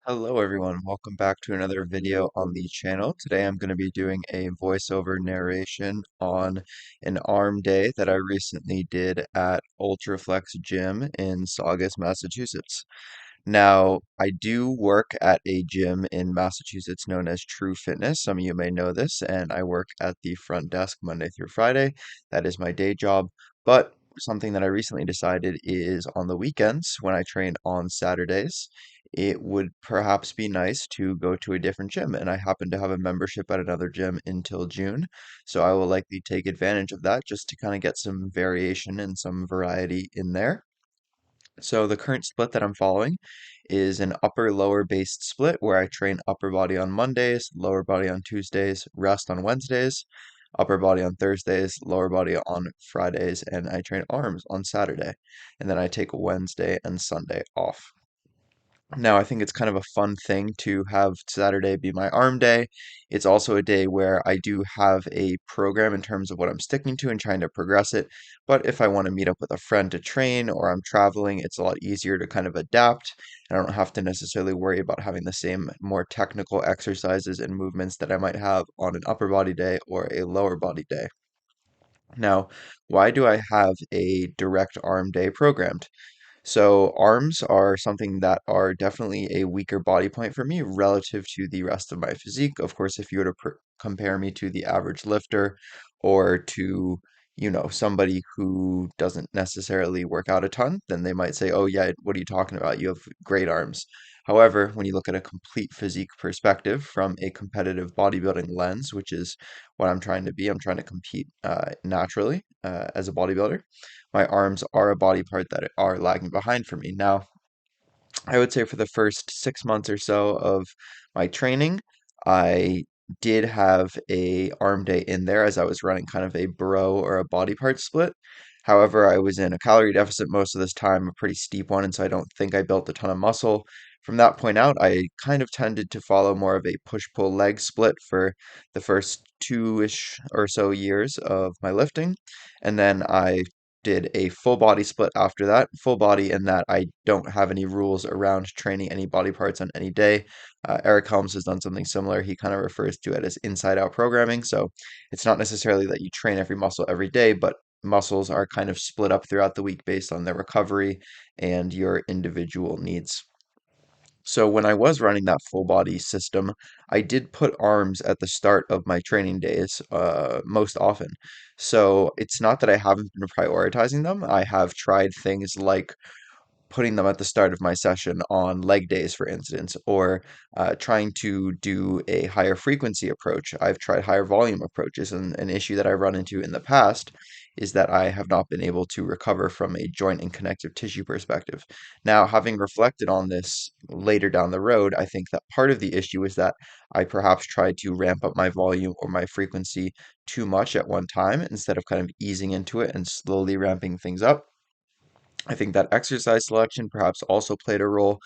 Hello everyone, welcome back to another video on the channel. Today I'm going to be doing a voiceover narration on an arm day that I recently did at Ultraflex Gym in Saugus, Massachusetts. Now, I do work at a gym in Massachusetts known as True Fitness. Some of you may know this, and I work at the front desk Monday through Friday. That is my day job. But something that I recently decided is on the weekends when I train on Saturdays, it would perhaps be nice to go to a different gym. And I happen to have a membership at another gym until June. So I will likely take advantage of that just to kind of get some variation and some variety in there. So the current split that I'm following is an upper lower based split where I train upper body on Mondays, lower body on Tuesdays, rest on Wednesdays, upper body on Thursdays, lower body on Fridays, and I train arms on Saturday. And then I take Wednesday and Sunday off. Now, I think it's kind of a fun thing to have Saturday be my arm day. It's also a day where I do have a program in terms of what I'm sticking to and trying to progress it. But if I want to meet up with a friend to train or I'm traveling, it's a lot easier to kind of adapt. And I don't have to necessarily worry about having the same more technical exercises and movements that I might have on an upper body day or a lower body day. Now, why do I have a direct arm day programmed? So arms are something that are definitely a weaker body point for me relative to the rest of my physique. Of course, if you were to compare me to the average lifter or to, somebody who doesn't necessarily work out a ton, then they might say, "Oh yeah, what are you talking about? You have great arms." However, when you look at a complete physique perspective from a competitive bodybuilding lens, which is what I'm trying to be, I'm trying to compete naturally as a bodybuilder. My arms are a body part that are lagging behind for me. Now, I would say for the first 6 months or so of my training, I did have a arm day in there as I was running kind of a bro or a body part split. However, I was in a calorie deficit most of this time, a pretty steep one, and so I don't think I built a ton of muscle. From that point out, I kind of tended to follow more of a push-pull leg split for the first two-ish or so years of my lifting, and then I did a full body split after that. Full body in that I don't have any rules around training any body parts on any day. Eric Helms has done something similar. He kind of refers to it as inside out programming. So it's not necessarily that you train every muscle every day, but muscles are kind of split up throughout the week based on their recovery and your individual needs. So when I was running that full body system, I did put arms at the start of my training days, most often. So it's not that I haven't been prioritizing them. I have tried things like putting them at the start of my session on leg days, for instance, or trying to do a higher frequency approach. I've tried higher volume approaches, and an issue that I've run into in the past is that I have not been able to recover from a joint and connective tissue perspective. Now, having reflected on this later down the road, I think that part of the issue is that I perhaps tried to ramp up my volume or my frequency too much at one time instead of kind of easing into it and slowly ramping things up. I think that exercise selection perhaps also played a role.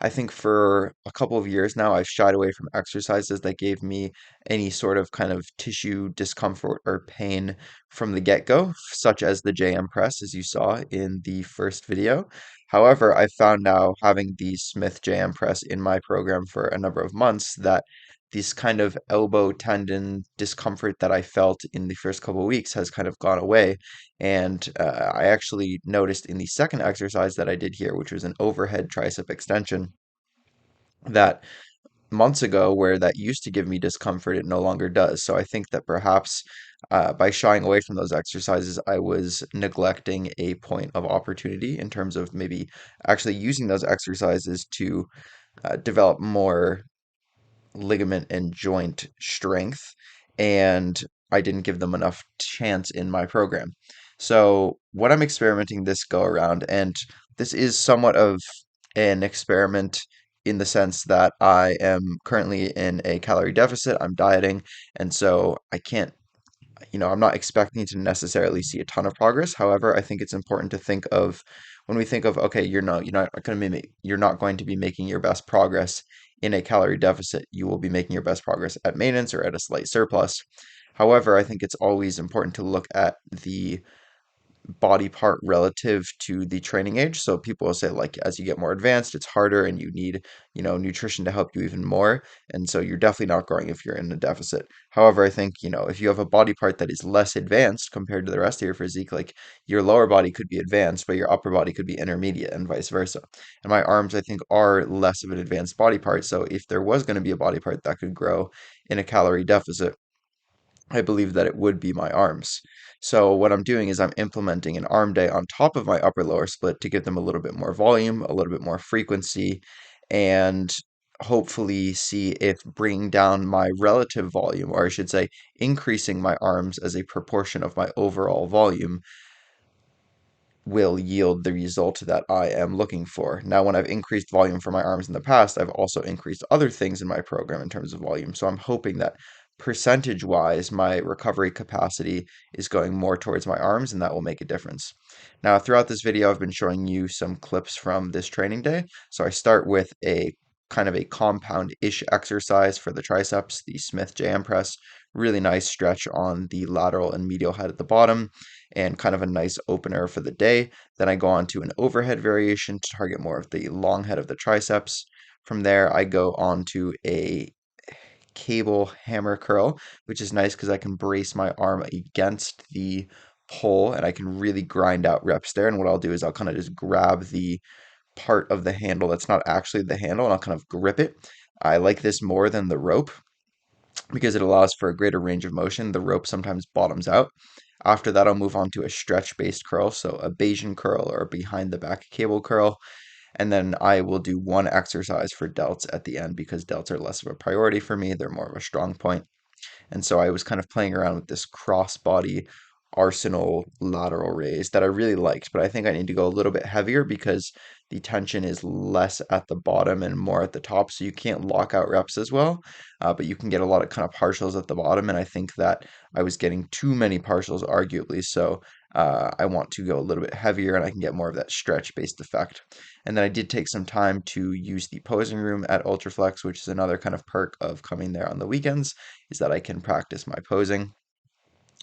I think for a couple of years now, I've shied away from exercises that gave me any sort of kind of tissue discomfort or pain from the get-go, such as the JM press, as you saw in the first video. However, I found now having the Smith JM press in my program for a number of months that this kind of elbow tendon discomfort that I felt in the first couple of weeks has kind of gone away. And I actually noticed in the second exercise that I did here, which was an overhead tricep extension, that months ago, where that used to give me discomfort, it no longer does. So I think that perhaps by shying away from those exercises, I was neglecting a point of opportunity in terms of maybe actually using those exercises to develop more ligament and joint strength, and I didn't give them enough chance in my program. So, what I'm experimenting this go around, and this is somewhat of an experiment in the sense that I am currently in a calorie deficit, I'm dieting, and so I can't, I'm not expecting to necessarily see a ton of progress. However, I think it's important to think of when we think of, okay, you're not going to be you're not going to be making your best progress in a calorie deficit. You will be making your best progress at maintenance or at a slight surplus. However, I think it's always important to look at the body part relative to the training age. So people will say like as you get more advanced, it's harder and you need, nutrition to help you even more. And so you're definitely not growing if you're in a deficit. However, I think, if you have a body part that is less advanced compared to the rest of your physique, like your lower body could be advanced, but your upper body could be intermediate and vice versa. And my arms, I think, are less of an advanced body part. So if there was going to be a body part that could grow in a calorie deficit, I believe that it would be my arms. So what I'm doing is I'm implementing an arm day on top of my upper lower split to give them a little bit more volume, a little bit more frequency, and hopefully see if bringing down my relative volume, or I should say increasing my arms as a proportion of my overall volume, will yield the result that I am looking for. Now, when I've increased volume for my arms in the past, I've also increased other things in my program in terms of volume. So I'm hoping that percentage wise, my recovery capacity is going more towards my arms, and that will make a difference. Now, throughout this video, I've been showing you some clips from this training day. So I start with a kind of a compound-ish exercise for the triceps, the Smith JM press. Really nice stretch on the lateral and medial head at the bottom and kind of a nice opener for the day. Then I go on to an overhead variation to target more of the long head of the triceps. From there, I go on to a cable hammer curl, which is nice because I can brace my arm against the pole and I can really grind out reps there. And what I'll do is I'll kind of just grab the part of the handle that's not actually the handle and I'll kind of grip it. I like this more than the rope because it allows for a greater range of motion. The rope sometimes bottoms out. After that, I'll move on to a stretch-based curl, so a Bayesian curl or a behind the back cable curl. And then I will do one exercise for delts at the end because delts are less of a priority for me. They're more of a strong point. And so I was kind of playing around with this crossbody Arsenal lateral raise that I really liked, but I think I need to go a little bit heavier because the tension is less at the bottom and more at the top. So you can't lock out reps as well, but you can get a lot of kind of partials at the bottom. And I think that I was getting too many partials, arguably. So I want to go a little bit heavier and I can get more of that stretch based effect. And then I did take some time to use the posing room at Ultraflex, which is another kind of perk of coming there on the weekends, is that I can practice my posing.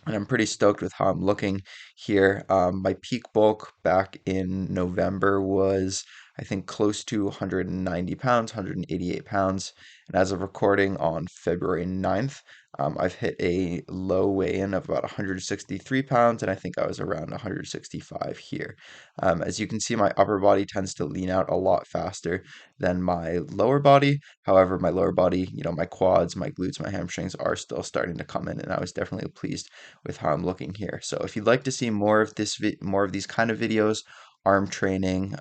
And I'm pretty stoked with how I'm looking here. My peak bulk back in November was, I think, close to 190 pounds, 188 pounds. And as of recording on February 9th, I've hit a low weigh-in of about 163 pounds, and I think I was around 165 here. As you can see, my upper body tends to lean out a lot faster than my lower body. However, my lower body, my quads, my glutes, my hamstrings are still starting to come in, and I was definitely pleased with how I'm looking here. So if you'd like to see more of more of these kind of videos, arm training,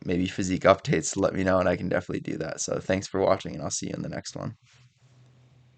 maybe physique updates, let me know and I can definitely do that. So thanks for watching and I'll see you in the next one.